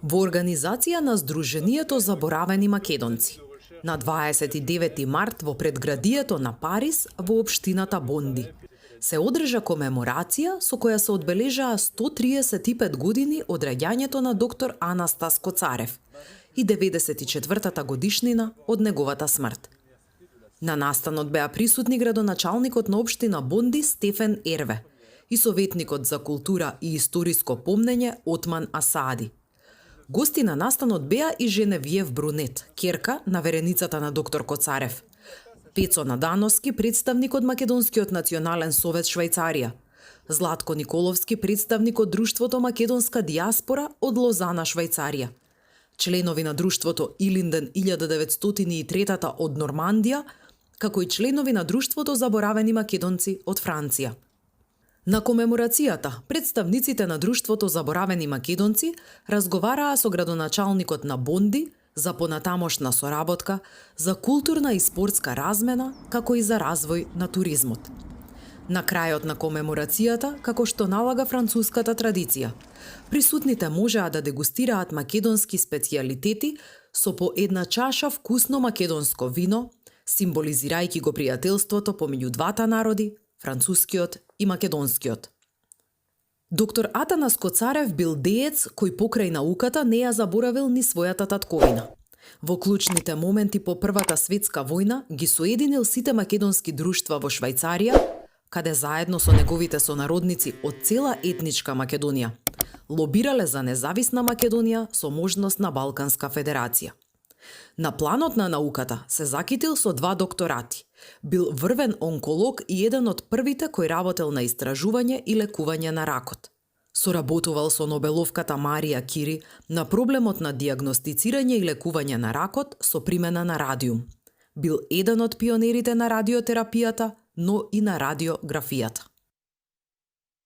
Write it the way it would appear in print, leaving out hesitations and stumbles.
Во организација на Сдруженијето Заборавени македонци. На 29 март во предградието на Париз во општината Бонди се одржа комеморација со која се одбележаа 135 години од раѓањето на доктор Анастас Коцарев и 94-та годишнина од неговата смрт. На настанот беа присутни градоначалникот на општина Бонди Стефен Ерве и советникот за култура и историско помнење Отман Асади. Гости на настанот беа и Женевиев Брунет, ќерка на вереницата на доктор Коцарев, Пецо Надановски, представник од Македонскиот национален совет Швајцарија, Златко Николовски, представник од Друштвото Македонска дијаспора од Лозана, Швајцарија, членови на Друштвото Илинден 1903 од Нормандија, како и членови на Друштвото Заборавени македонци од Франција. На комеморацијата, представниците на Друштвото Заборавени македонци разговараа со градоначалникот на Бонди за понатамошна соработка, за културна и спортска размена, како и за развој на туризмот. На крајот на комеморацијата, како што налага француската традиција, присутните можеа да дегустираат македонски специјалитети со по една чаша вкусно македонско вино, символизирајќи го пријателството помеѓу двата народи, францускиот и македонскиот. Доктор Атанас Коцарев бил деец кој покрај науката не ја заборавил ни својата татковина. Во клучните моменти по Првата светска војна ги соединил сите македонски друштва во Швајцарија, каде заедно со неговите сонародници од цела етничка Македонија лобирале за независна Македонија со можност на Балканска федерација. На планот на науката се закитил со 2 докторати. Бил врвен онколог и еден од првите кој работел на истражување и лекување на ракот. Соработувал со Нобеловката Марија Кири на проблемот на дијагностицирање и лекување на ракот со примена на радиум. Бил еден од пионерите на радиотерапијата, но и на радиографијата.